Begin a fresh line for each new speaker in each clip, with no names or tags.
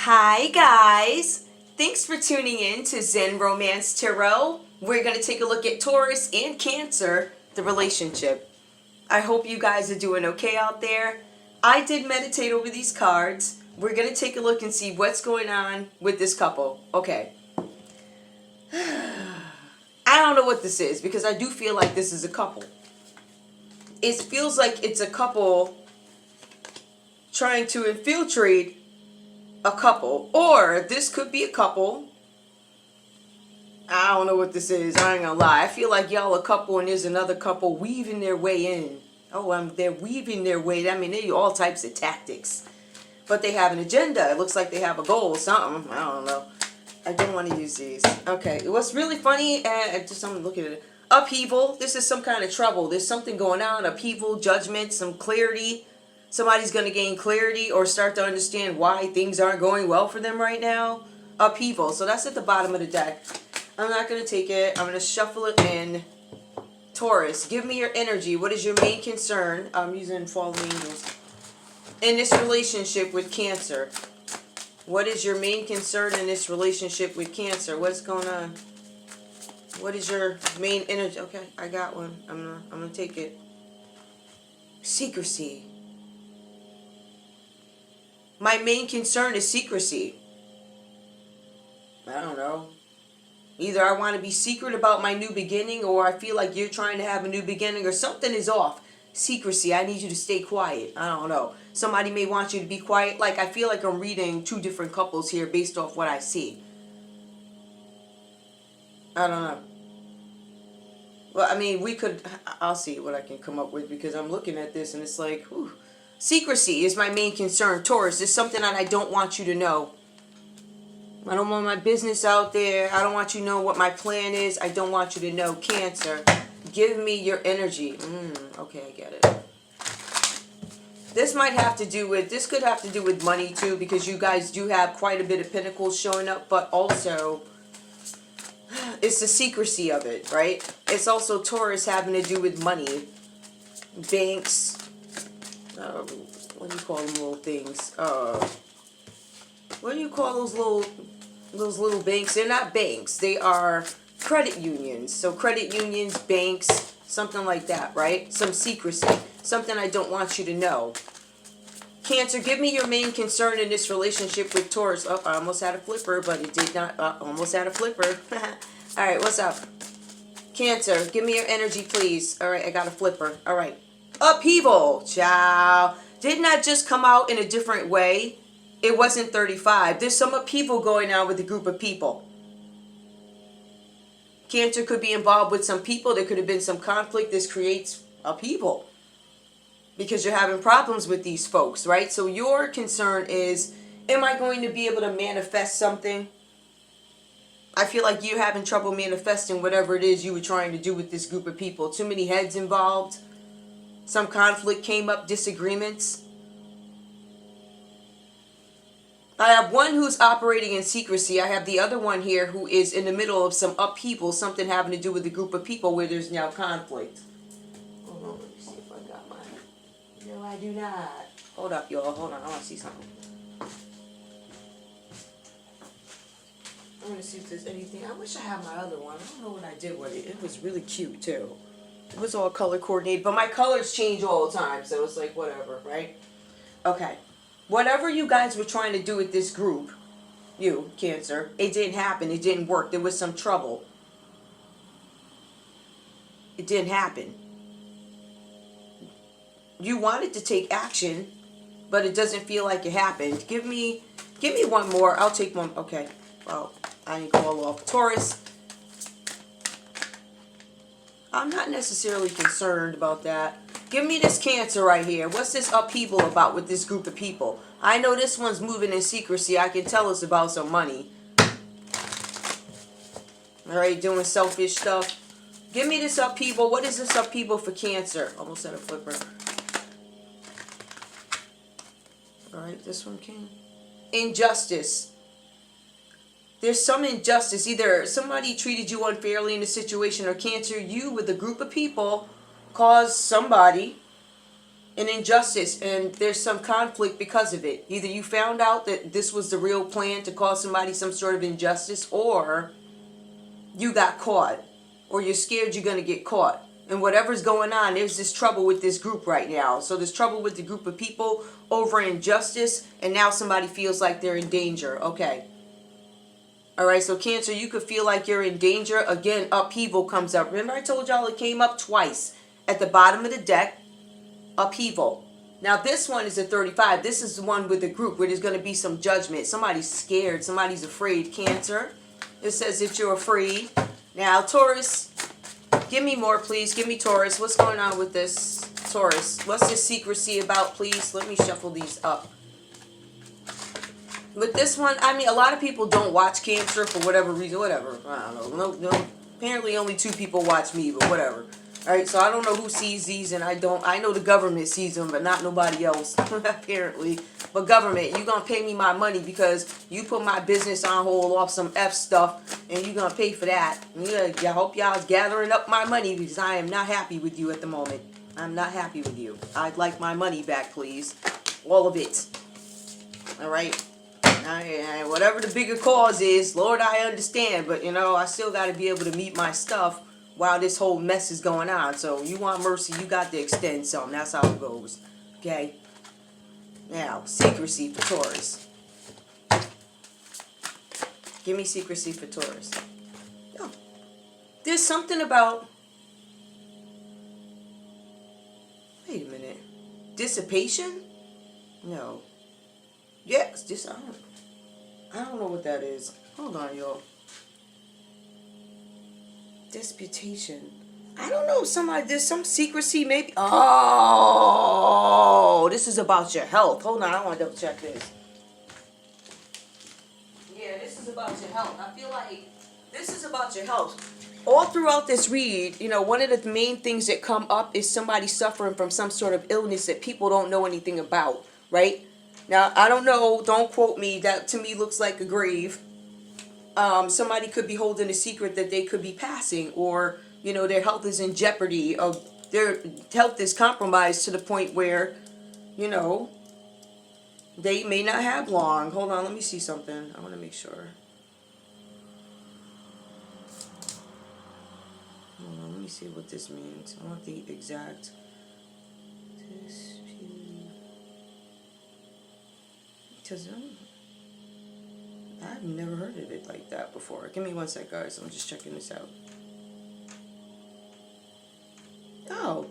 Hi guys! Thanks for tuning in to Zen Romance Tarot. We're going to take a look at Taurus and Cancer, the relationship. I hope you guys are doing okay out there. I did meditate over these cards. We're going to take a look and see what's going on with this couple. Okay. I don't know what this is because I do feel like this is a couple. It feels like it's a couple trying to infiltrate a couple, or this could be a couple. I don't know what this is. I ain't gonna lie. I feel like y'all a couple and there's another couple weaving their way in. They're weaving their way. I mean, they do all types of tactics, but they have an agenda. It looks like they have a goal, something. I don't know. I don't want to use these. Okay, what's really funny? I'm looking at it. Upheaval. This is some kind of trouble. There's something going on. Upheaval, judgment, some clarity. Somebody's going to gain clarity or start to understand why things aren't going well for them right now. Upheaval. So that's at the bottom of the deck. I'm not going to take it. I'm going to shuffle it in. Taurus, give me your energy. What is your main concern? I'm using fallen angels. In this relationship with Cancer. What is your main concern in this relationship with Cancer? What's going on? What is your main energy? Okay, I got one. I'm gonna take it. Secrecy. My main concern is secrecy. I don't know. Either I want to be secret about my new beginning, or I feel like you're trying to have a new beginning, or something is off. Secrecy. I need you to stay quiet. I don't know. Somebody may want you to be quiet. Like, I feel like I'm reading two different couples here based off what I see. I don't know. Well, I mean, I'll see what I can come up with, because I'm looking at this and it's like, whew. Secrecy is my main concern. Taurus, there's something that I don't want you to know. I don't want my business out there. I don't want you to know what my plan is. I don't want you to know. Cancer, give me your energy. Okay, I get it. This could have to do with money too, because you guys do have quite a bit of pentacles showing up, but also it's the secrecy of it, right? It's also Taurus having to do with money, banks. What do you call them little things? What do you call those little banks? They're not banks. They are credit unions. So credit unions, banks, something like that, right? Some secrecy. Something I don't want you to know. Cancer, give me your main concern in this relationship with Taurus. Oh, I almost had a flipper, but it did not. Almost had a flipper. All right, what's up? Cancer, give me your energy, please. All right, I got a flipper. All right. Upheaval. Ciao. Did not just come out in a different way. It wasn't 35. There's some upheaval going on with a group of people. Cancer could be involved with some people. There could have been some conflict. This creates upheaval because you're having problems with these folks, right? So your concern is, am I going to be able to manifest something? I feel like you're having trouble manifesting whatever it is you were trying to do with this group of people. Too many heads involved. Some conflict came up, disagreements. I have one who's operating in secrecy. I have the other one here who is in the middle of some upheaval, something having to do with a group of people where there's now conflict. Hold on, let me see if I got mine. No, I do not. Hold up, y'all. Hold on, I want to see something. I'm going to see if there's anything. I wish I had my other one. I don't know what I did with it. It was really cute, too. It was all color coordinated, but my colors change all the time, so it's like whatever, right? Okay. Whatever you guys were trying to do with this group, you, Cancer, it didn't happen. It didn't work. There was some trouble. It didn't happen. You wanted to take action, but it doesn't feel like it happened. Give me one more. I'll take one. Okay. Well, I didn't call off. Taurus, I'm not necessarily concerned about that. Give me this Cancer right here. What's this upheaval about with this group of people? I know this one's moving in secrecy. I can tell it's about some money. Alright, doing selfish stuff. Give me this upheaval. What is this upheaval for Cancer? Almost had a flipper. Alright, this one came. Injustice. There's some injustice. Either somebody treated you unfairly in a situation, or Cancer, you with a group of people caused somebody an injustice, and there's some conflict because of it. Either you found out that this was the real plan to cause somebody some sort of injustice, or you got caught, or you're scared you're going to get caught. And whatever's going on, there's this trouble with this group right now. So there's trouble with the group of people over injustice, and now somebody feels like they're in danger. Okay. Alright, so Cancer, you could feel like you're in danger. Again, upheaval comes up. Remember I told y'all it came up twice. At the bottom of the deck, upheaval. Now this one is a 35. This is the one with the group where there's going to be some judgment. Somebody's scared. Somebody's afraid. Cancer. It says that you're afraid. Now, Taurus, give me more, please. Give me Taurus. What's going on with this Taurus? What's this secrecy about, please? Let me shuffle these up. With this one, I mean, a lot of people don't watch Cancer for whatever reason. Whatever. I don't know. No, apparently only 2 people watch me, but whatever. Alright, so I don't know who sees these, and I know the government sees them, but not nobody else, apparently. But government, you gonna pay me my money because you put my business on hold off some F stuff, and you gonna pay for that. I hope y'all's gathering up my money because I am not happy with you at the moment. I'm not happy with you. I'd like my money back, please. All of it. Alright? Whatever the bigger cause is, Lord, I understand, but, I still got to be able to meet my stuff while this whole mess is going on. So you want mercy, you got to extend some. That's how it goes. Okay? Now, secrecy for Taurus. Give me secrecy for Taurus. Oh, there's something about... Wait a minute. Dissipation? No. Yes, I don't know what that is. Hold on, y'all. Disputation. I don't know. There's some secrecy, maybe. Oh, this is about your health. Hold on, I want to double check this. Yeah, this is about your health. I feel like this is about your health. All throughout this read, one of the main things that come up is somebody suffering from some sort of illness that people don't know anything about, right? Now, I don't know. Don't quote me. That to me looks like a grave. Somebody could be holding a secret that they could be passing, or their health is in jeopardy, of their health is compromised to the point where they may not have long. Hold on, let me see something. I want to make sure. Hold on, let me see what this means. I want the exact dispute, because I've never heard of it like that before. Give me one sec, guys. I'm just checking this out. Oh.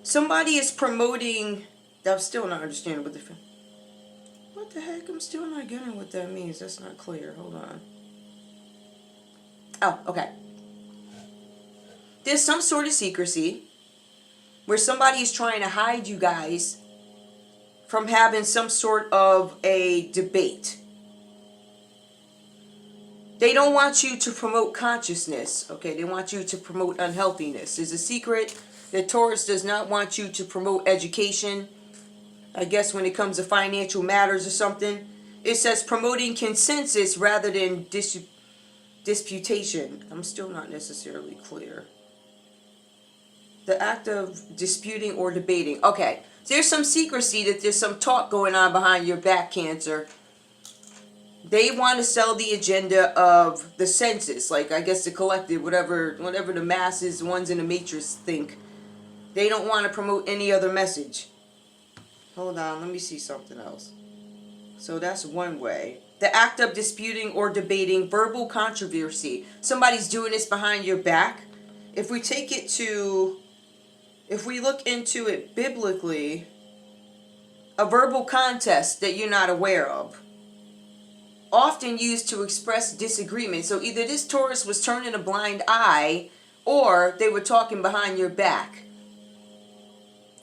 Somebody is promoting... I'm still not understanding what the heck? I'm still not getting what that means. That's not clear. Hold on. Oh, okay. There's some sort of secrecy where somebody is trying to hide you guys from having some sort of a debate. They don't want you to promote consciousness, okay? They want you to promote unhealthiness. There's a secret that Taurus does not want you to promote education. I guess when it comes to financial matters or something. It says promoting consensus rather than disputation. I'm still not necessarily clear. The act of disputing or debating. Okay, so there's some secrecy, that there's some talk going on behind your back, Cancer. They want to sell the agenda of the census, like I guess the collective, whatever the masses, the ones in the matrix think. They don't want to promote any other message. Hold on, let me see something else. So that's one way. The act of disputing or debating, verbal controversy. Somebody's doing this behind your back. If we look into it biblically, a verbal contest that you're not aware of. Often used to express disagreement. So either this Taurus was turning a blind eye, or they were talking behind your back.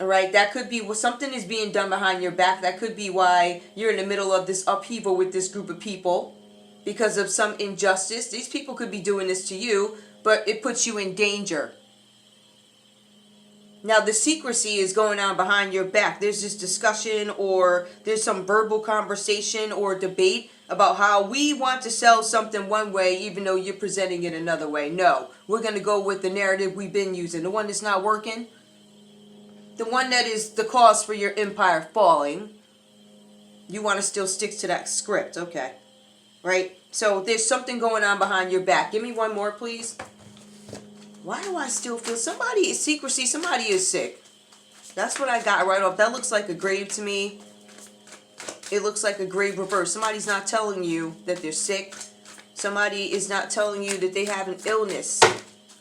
Alright, that could be something is being done behind your back. That could be why you're in the middle of this upheaval with this group of people. Because of some injustice. These people could be doing this to you, but it puts you in danger. Now the secrecy is going on behind your back. There's this discussion, or there's some verbal conversation or debate about how we want to sell something one way even though you're presenting it another way. No, we're going to go with the narrative we've been using. The one that's not working. the one that is the cause for your empire falling. You want to still stick to that script, okay? Right? So there's something going on behind your back. Give me one more, please. Why do I still feel somebody is secrecy? Somebody is sick. That's what I got right off. That looks like a grave to me. It looks like a grave reverse. Somebody's not telling you that they're sick. Somebody is not telling you that they have an illness.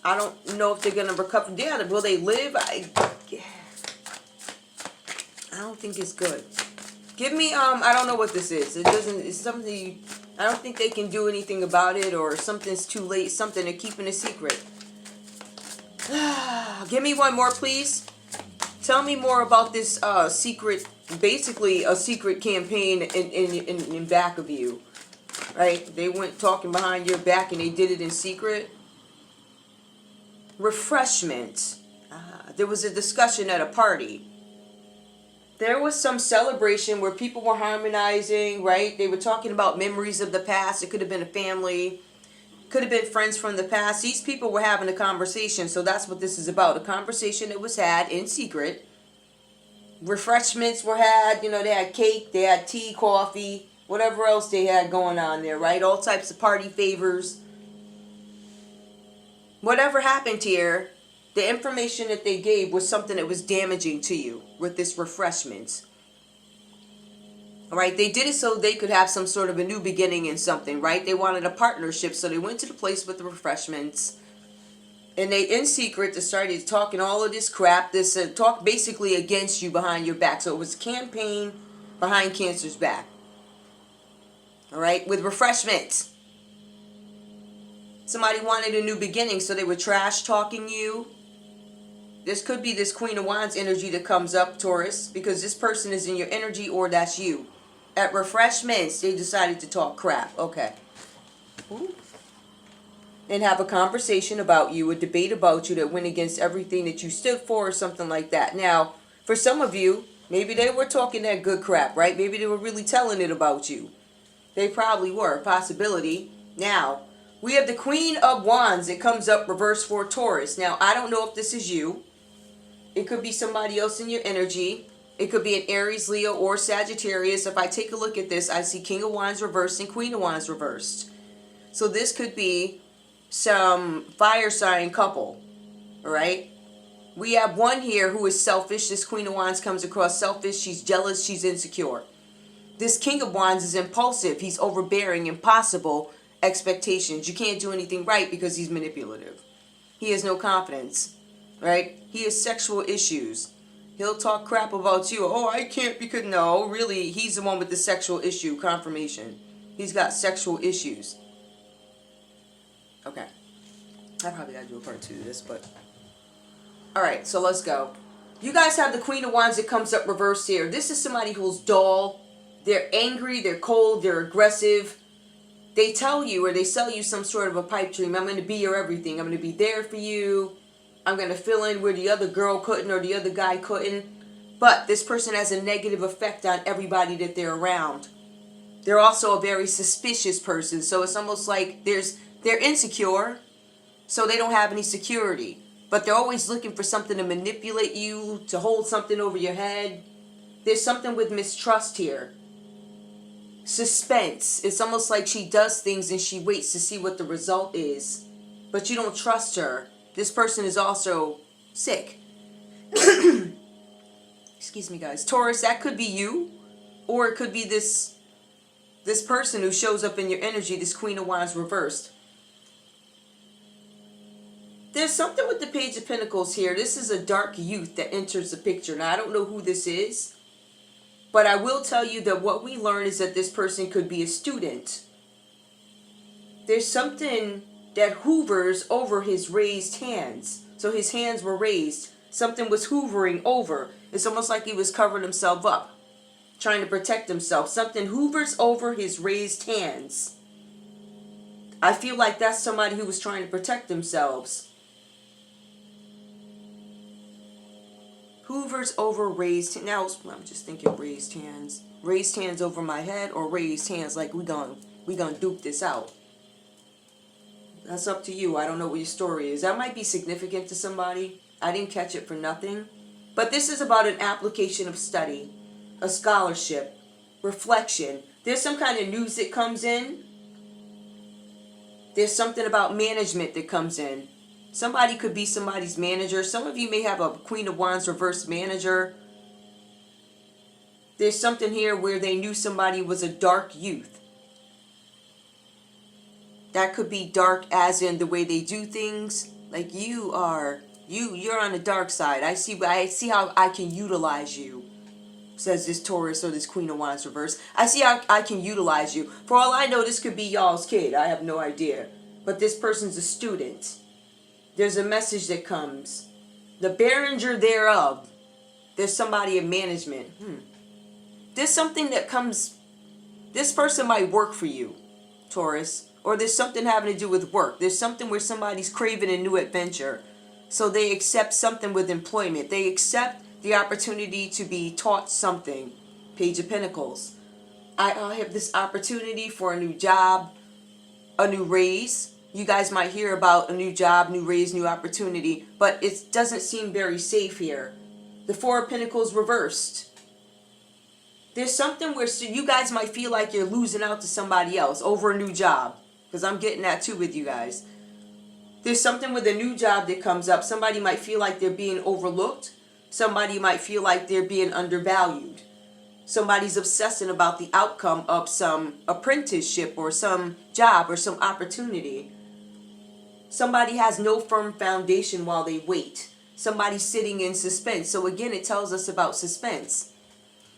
I don't know if they're going to recover. Yeah, will they live? I don't think it's good. Give me, I don't know what this is. It's something, I don't think they can do anything about it, or something's too late, something they're keeping a secret. Give me one more, please. Tell me more about this secret, basically a secret campaign in back of you. Right? They went talking behind your back and they did it in secret. Refreshment. There was a discussion at a party. There was some celebration where people were harmonizing, right? They were talking about memories of the past. It could have been a family. Could have been friends from the past. These people were having a conversation, so that's what this is about. A conversation that was had in secret. Refreshments were had. You know, they had cake, they had tea, coffee, whatever else they had going on there, right? All types of party favors. Whatever happened here, the information that they gave was something that was damaging to you with this refreshment. All right, they did it so they could have some sort of a new beginning in something, right? They wanted a partnership, so they went to the place with the refreshments. And they, in secret, they started talking all of this crap, this talk basically against you behind your back. So it was a campaign behind Cancer's back. All right, with refreshments. Somebody wanted a new beginning, so they were trash talking you. This could be this Queen of Wands energy that comes up, Taurus, because this person is in your energy, or that's you. At refreshments, they decided to talk crap. Okay. Ooh. And have a conversation about you, a debate about you that went against everything that you stood for, or something like that. Now, for some of you, maybe they were talking that good crap, right? Maybe they were really telling it about you. They probably were. Possibility. Now, we have the Queen of Wands. It comes up reverse for Taurus. Now, I don't know if this is you. It could be somebody else in your energy. It could be an Aries, Leo, or Sagittarius. If I take a look at this, I see King of Wands reversed and Queen of Wands reversed. So this could be some fire sign couple. All right? We have one here who is selfish. This Queen of Wands comes across selfish. She's jealous. She's insecure. This King of Wands is impulsive. He's overbearing, impossible expectations. You can't do anything right because he's manipulative. He has no confidence. Right? He has sexual issues. He'll talk crap about you. Oh, I can't because... No, really, he's the one with the sexual issue. Confirmation. He's got sexual issues. Okay. I probably got to do a part 2 of this, but... Alright, so let's go. You guys have the Queen of Wands that comes up reversed here. This is somebody who's dull. They're angry. They're cold. They're aggressive. They tell you, or they sell you some sort of a pipe dream. I'm going to be your everything. I'm going to be there for you. I'm going to fill in where the other girl couldn't or the other guy couldn't. But this person has a negative effect on everybody that they're around. They're also a very suspicious person. So it's almost like they're insecure. So they don't have any security. But they're always looking for something to manipulate you, to hold something over your head. There's something with mistrust here. Suspense. It's almost like she does things and she waits to see what the result is. But you don't trust her. This person is also sick. Excuse me, guys. Taurus, that could be you. Or it could be this person who shows up in your energy, this Queen of Wands reversed. There's something with the Page of Pentacles here. This is a dark youth that enters the picture. Now, I don't know who this is. But I will tell you that what we learn is that this person could be a student. There's something that hoovers over his raised hands. So his hands were raised. Something was hoovering over. It's almost like he was covering himself up, trying to protect himself. Something hoovers over his raised hands. I feel like that's somebody who was trying to protect themselves. Hoovers over raised. Now I'm just thinking raised hands. Raised hands over my head, or raised hands like we gonna duke this out. That's up to you. I don't know what your story is. That might be significant to somebody. I didn't catch it for nothing. But this is about an application of study, a scholarship, reflection. There's some kind of news that comes in. There's something about management that comes in. Somebody could be somebody's manager. Some of you may have a Queen of Wands reverse manager. There's something here where they knew somebody was a dark youth. That could be dark as in the way they do things. Like you're on the dark side. I see how I can utilize you, says this Taurus or this Queen of Wands reverse. I see how I can utilize you. For all I know, this could be y'all's kid. I have no idea. But this person's a student. There's a message that comes. The bearer thereof. There's somebody in management. There's something that comes. This person might work for you, Taurus. Or there's something having to do with work. There's something where somebody's craving a new adventure. So they accept something with employment. They accept the opportunity to be taught something. Page of Pentacles. I have this opportunity for a new job, a new raise. You guys might hear about a new job, new raise, new opportunity, but it doesn't seem very safe here. The Four of Pentacles reversed. There's something where you guys might feel like you're losing out to somebody else over a new job, because I'm getting that too with you guys. There's something with a new job that comes up. Somebody might feel like they're being overlooked. Somebody might feel like they're being undervalued. Somebody's obsessing about the outcome of some apprenticeship or some job or some opportunity. Somebody has no firm foundation while they wait. Somebody's sitting in suspense. So again, it tells us about suspense.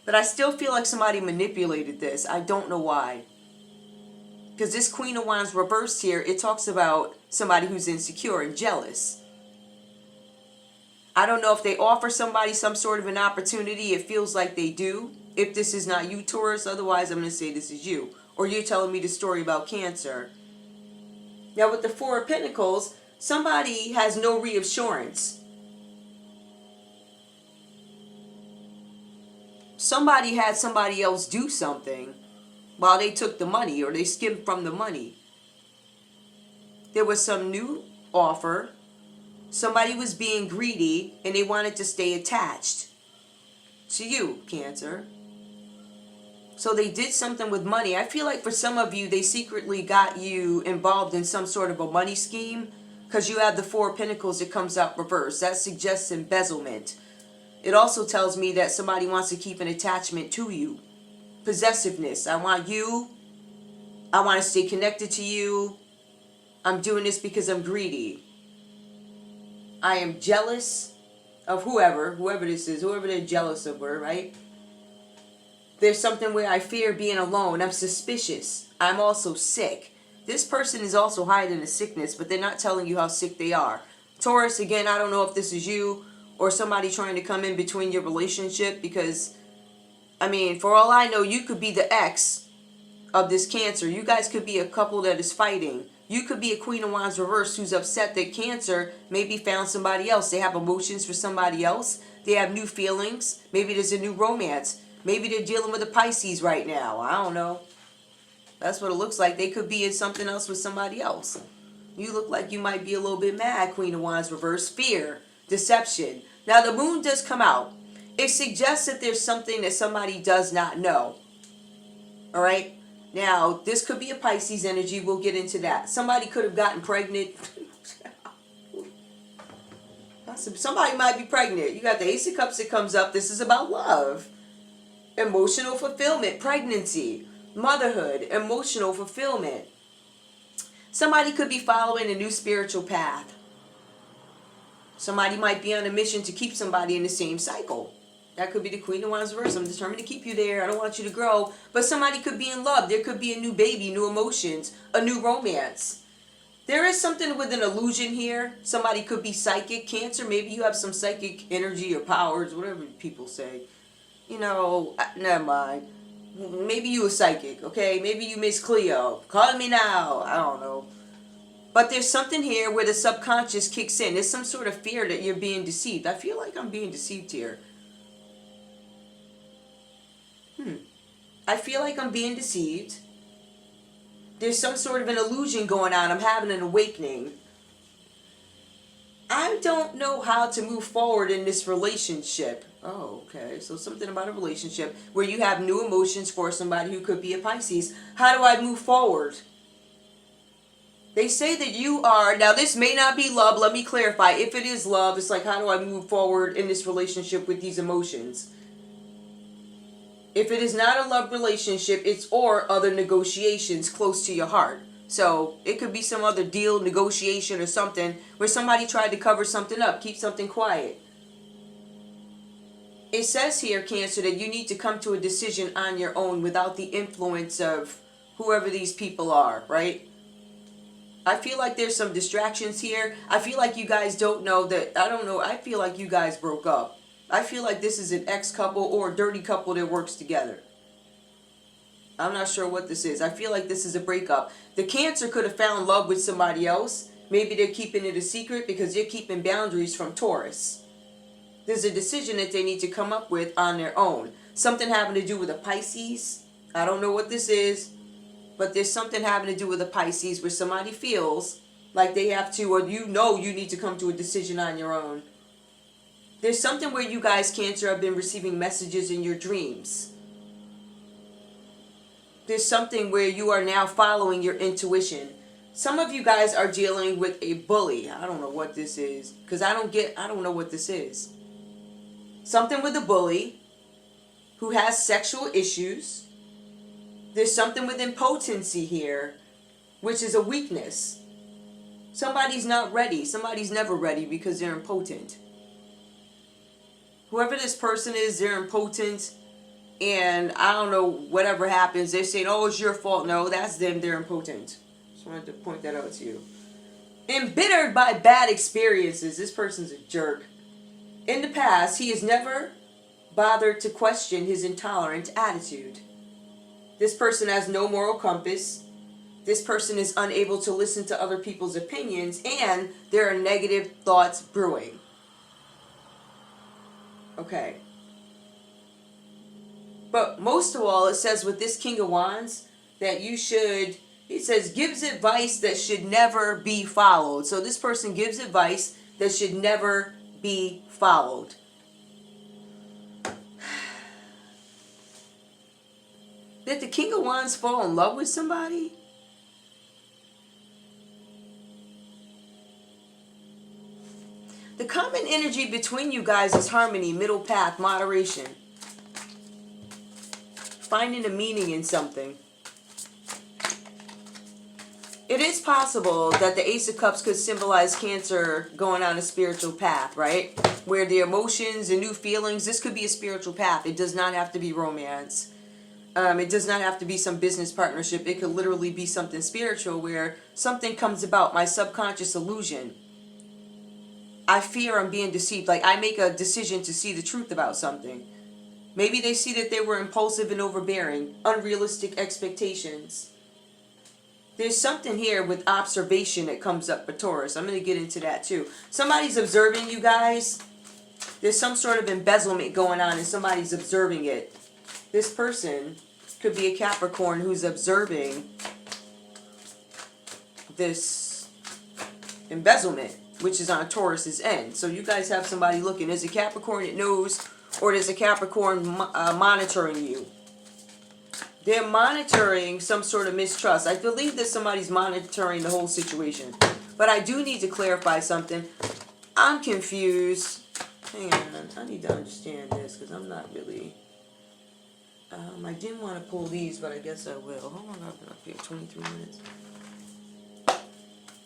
But I still feel like somebody manipulated this. I don't know why. Because this Queen of Wands reversed here, it talks about somebody who's insecure and jealous. I don't know if they offer somebody some sort of an opportunity. It feels like they do. If this is not you, Taurus, otherwise I'm going to say this is you. Or you're telling me the story about Cancer. Now with the Four of Pentacles, somebody has no reassurance. Somebody had somebody else do something while they took the money or they skimmed from the money. There was some new offer. Somebody was being greedy and they wanted to stay attached to you, Cancer. So they did something with money. I feel like for some of you, they secretly got you involved in some sort of a money scheme because you have the Four of Pentacles that comes out reversed. That suggests embezzlement. It also tells me that somebody wants to keep an attachment to you. Possessiveness. I want you. I want to stay connected to you. I'm doing this because I'm greedy. I am jealous of whoever this is, whoever they're jealous of her, right? There's something where I fear being alone. I'm suspicious. I'm also sick. This person is also hiding a sickness, but they're not telling you how sick they are. Taurus, again, I don't know if this is you or somebody trying to come in between your relationship because, I mean, for all I know, you could be the ex of this Cancer. You guys could be a couple that is fighting. You could be a Queen of Wands reverse who's upset that Cancer maybe found somebody else. They have emotions for somebody else. They have new feelings. Maybe there's a new romance. Maybe they're dealing with a Pisces right now. I don't know. That's what it looks like. They could be in something else with somebody else. You look like you might be a little bit mad, Queen of Wands reverse. Fear, deception. Now the moon does come out. It suggests that there's something that somebody does not know. All right. Now, this could be a Pisces energy. We'll get into that. Somebody could have gotten pregnant. Somebody might be pregnant. You got the Ace of Cups that comes up. This is about love. Emotional fulfillment. Pregnancy. Motherhood. Emotional fulfillment. Somebody could be following a new spiritual path. Somebody might be on a mission to keep somebody in the same cycle. That could be the Queen of Wands reverse. I'm determined to keep you there. I don't want you to grow. But somebody could be in love. There could be a new baby, new emotions, a new romance. There is something with an illusion here. Somebody could be psychic. Cancer, maybe you have some psychic energy or powers, whatever people say. You know, never mind. Maybe you a psychic, okay? Maybe you Miss Cleo. Call me now. I don't know. But there's something here where the subconscious kicks in. There's some sort of fear that you're being deceived. I feel like I'm being deceived here. I feel like I'm being deceived. There's some sort of an illusion going on. I'm having an awakening. I don't know how to move forward in this relationship. Oh, okay. So something about a relationship where you have new emotions for somebody who could be a Pisces. How do I move forward? They say that you are, now this may not be love, let me clarify. If it is love, it's like, how do I move forward in this relationship with these emotions? If it is not a love relationship, it's or other negotiations close to your heart. So it could be some other deal, negotiation, or something where somebody tried to cover something up, keep something quiet. It says here, Cancer, that you need to come to a decision on your own without the influence of whoever these people are, right? I feel like there's some distractions here. I feel like you guys don't know that, I don't know, I feel like you guys broke up. I feel like this is an ex-couple or a dirty couple that works together. I'm not sure what this is. I feel like this is a breakup. The Cancer could have found love with somebody else. Maybe they're keeping it a secret because they're keeping boundaries from Taurus. There's a decision that they need to come up with on their own. Something having to do with a Pisces. I don't know what this is, but there's something having to do with a Pisces where somebody feels like they have to, or you know you need to come to a decision on your own. There's something where you guys, Cancer, have been receiving messages in your dreams. There's something where you are now following your intuition. Some of you guys are dealing with a bully. I don't know what this is, because I don't know what this is. Something with a bully who has sexual issues. There's something with impotency here, which is a weakness. Somebody's not ready. Somebody's never ready because they're impotent. Whoever this person is, they're impotent. And I don't know, whatever happens, they're saying, oh, it's your fault. No, that's them. They're impotent. Just wanted to point that out to you. Embittered by bad experiences. This person's a jerk. In the past, he has never bothered to question his intolerant attitude. This person has no moral compass. This person is unable to listen to other people's opinions, and there are negative thoughts brewing. Okay. But most of all, it says with this King of Wands that you should, it says, gives advice that should never be followed. So this person gives advice that should never be followed. Did the King of Wands fall in love with somebody? The common energy between you guys is harmony, middle path, moderation. Finding a meaning in something. It is possible that the Ace of Cups could symbolize Cancer going on a spiritual path, right? Where the emotions and new feelings, this could be a spiritual path. It does not have to be romance. It does not have to be some business partnership. It could literally be something spiritual where something comes about, my subconscious illusion. I fear I'm being deceived. Like I make a decision to see the truth about something. Maybe they see that they were impulsive and overbearing, unrealistic expectations. There's something here with observation that comes up for Taurus. I'm going to get into that too. Somebody's observing you guys. There's some sort of embezzlement going on and somebody's observing it. This person could be a Capricorn who's observing this embezzlement, which is on Taurus's end. So you guys have somebody looking. There's a Capricorn that knows, or there's a Capricorn monitoring you. They're monitoring some sort of mistrust. I believe that somebody's monitoring the whole situation. But I do need to clarify something. I'm confused. Hang on. I need to understand this because I'm not really... I didn't want to pull these, but I guess I will. How long have I been up here? 23 minutes.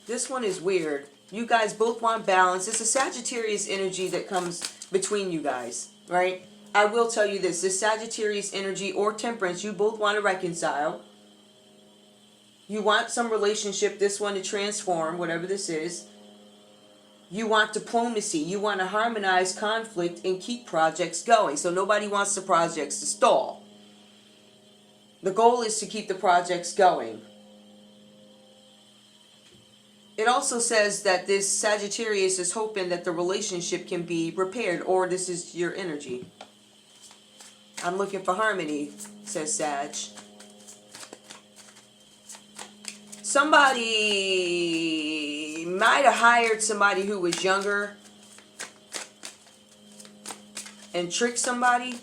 This one is weird. You guys both want balance. It's a Sagittarius energy that comes between you guys, right? I will tell you this Sagittarius energy or Temperance, you both want to reconcile. You want some relationship, this one, to transform, whatever this is. You want diplomacy. You want to harmonize conflict and keep projects going. So nobody wants the projects to stall. The goal is to keep the projects going. It also says that this Sagittarius is hoping that the relationship can be repaired, or this is your energy. I'm looking for harmony, says Sag. Somebody might have hired somebody who was younger and tricked somebody.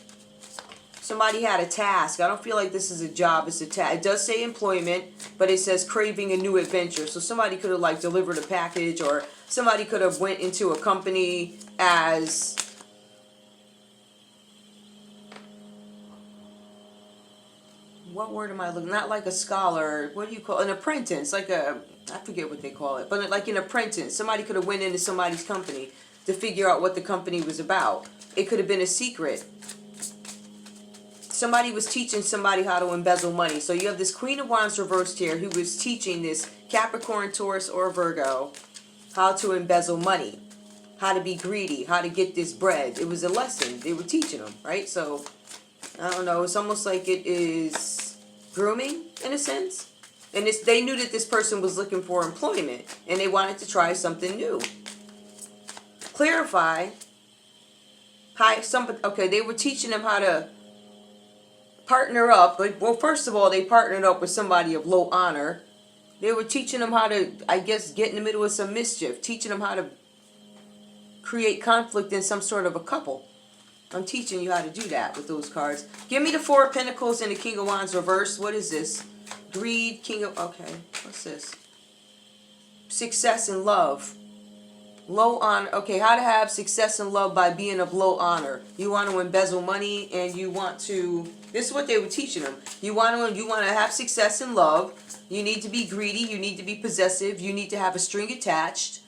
Somebody had a task. I don't feel like this is a job. It's a task. It does say employment, but it says craving a new adventure. So somebody could have like delivered a package, or somebody could have went into a company as what word am I looking? Not like a scholar. What do you call an apprentice? Like a, I forget what they call it, but like an apprentice. Somebody could have went into somebody's company to figure out what the company was about. It could have been a secret. Somebody was teaching somebody how to embezzle money. So you have this Queen of Wands reversed here who was teaching this Capricorn, Taurus, or Virgo how to embezzle money, how to be greedy, how to get this bread. It was a lesson. They were teaching them, right? So, I don't know. It's almost like it is grooming in a sense. And they knew that this person was looking for employment and they wanted to try something new. Clarify. Okay, they were teaching them how to partner up. Well, first of all, they partnered up with somebody of low honor. They were teaching them how to, I guess, get in the middle of some mischief. Teaching them how to create conflict in some sort of a couple. I'm teaching you how to do that with those cards. Give me the Four of Pentacles and the King of Wands reversed. What is this? Greed, King of... Okay, what's this? Success and love. Low honor. Okay, how to have success and love by being of low honor. You want to embezzle money and you want to... This is what they were teaching them. You want to have success and love. You need to be greedy. You need to be possessive. You need to have a string attached.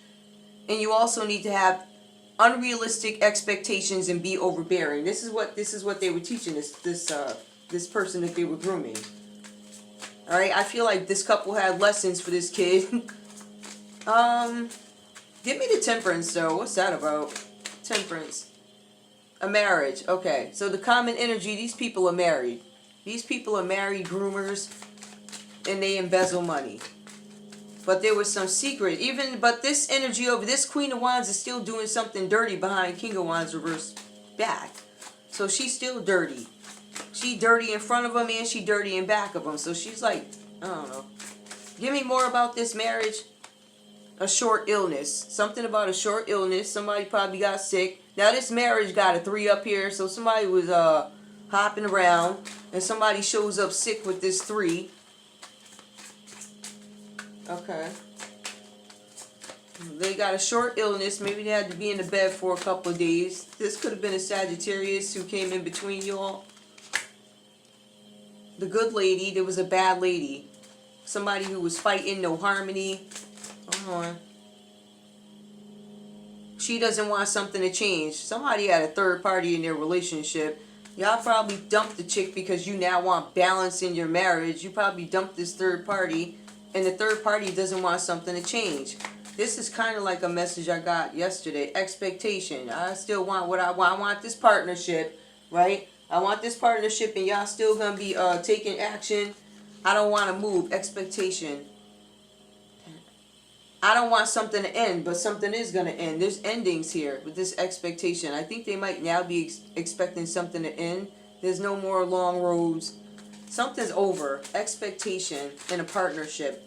And you also need to have unrealistic expectations and be overbearing. This is what they were teaching this person that they were grooming. All right, I feel like this couple had lessons for this kid. Give me the Temperance though. What's that about? Temperance. A marriage. Okay, so the common energy. These people are married. These people are married groomers, and they embezzle money. But there was some secret. But this energy over this Queen of Wands is still doing something dirty behind King of Wands reversed back. So she's still dirty. She dirty in front of him and she dirty in back of him. So she's like, I don't know. Give me more about this marriage. A short illness. Something about a short illness. Somebody probably got sick. Now this marriage got a 3 up here. So somebody was hopping around. And somebody shows up sick with this 3. Okay. They got a short illness. Maybe they had to be in the bed for a couple of days. This could have been a Sagittarius who came in between y'all. The good lady. There was a bad lady. Somebody who was fighting, no harmony. Hold on. She doesn't want something to change. Somebody had a third party in their relationship. Y'all probably dumped the chick because you now want balance in your marriage. You probably dumped this third party. And the third party doesn't want something to change. This is kind of like a message I got yesterday. Expectation. I still want what I want. I want this partnership, right? I want this partnership and y'all still going to be taking action. I don't want to move. Expectation. I don't want something to end, but something is going to end. There's endings here with this expectation. I think they might now be expecting something to end. There's no more long roads. Something's over. Expectation in a partnership.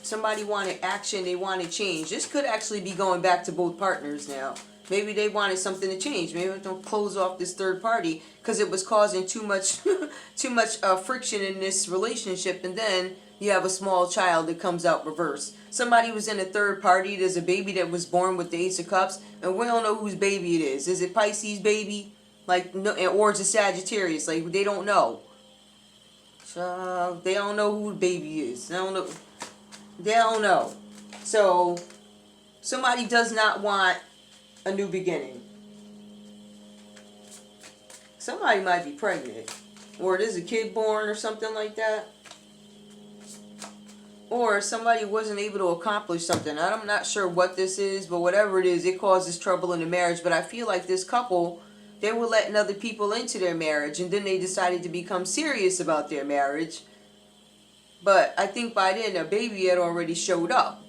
Somebody wanted action. They wanted change. This could actually be going back to both partners now. Maybe they wanted something to change. Maybe don't close off this third party because it was causing too much friction in this relationship. And then you have a small child that comes out reverse. Somebody was in a third party. There's a baby that was born with the Ace of Cups. And we don't know whose baby it is. Is it Pisces baby? Like, no, or is it Sagittarius? Like, they don't know. So they don't know who the baby is. They don't know. They don't know. So somebody does not want a new beginning. Somebody might be pregnant, or there's a kid born or something like that, or somebody wasn't able to accomplish something. I'm not sure what this is, but whatever it is, it causes trouble in the marriage. But I feel like this couple, they were letting other people into their marriage, and then they decided to become serious about their marriage. But I think by then a baby had already showed up.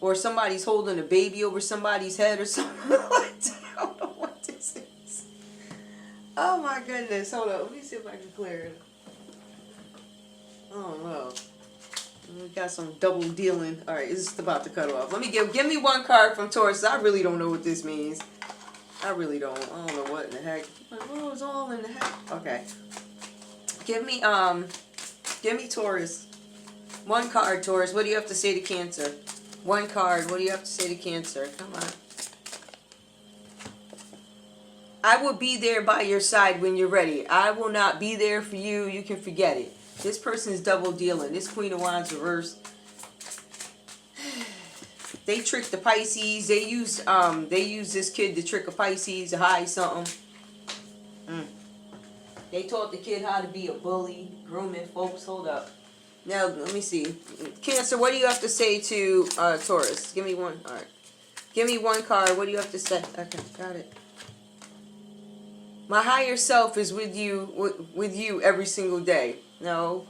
Or somebody's holding a baby over somebody's head or something like that. I don't know what this is. Oh my goodness. Hold on. Let me see if I can clear it. I don't know. Let me got some double dealing. All right, it's just about to cut off. Let me give me one card from Taurus. I really don't know what this means. I really don't. I don't know what in the heck. What was all in the heck? Okay. Give me Taurus. One card, Taurus. What do you have to say to Cancer? One card. What do you have to say to Cancer? Come on. I will be there by your side when you're ready. I will not be there for you. You can forget it. This person is double dealing. This Queen of Wands reversed. They tricked the Pisces. They use this kid to trick a Pisces to hide something. They taught the kid how to be a bully, grooming folks. Hold up. Now let me see. Cancer, what do you have to say to Taurus? Give me one. All right. Give me one card. What do you have to say? Okay, got it. My higher self is with you every single day. No,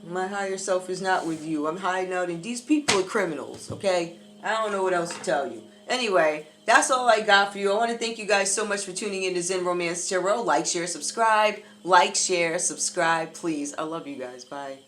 my higher self is not with you. I'm hiding out, and these people are criminals, okay? I don't know what else to tell you. Anyway, that's all I got for you. I want to thank you guys so much for tuning in to Zen Romance Tarot. Like, share, subscribe. Like, share, subscribe, please. I love you guys. Bye.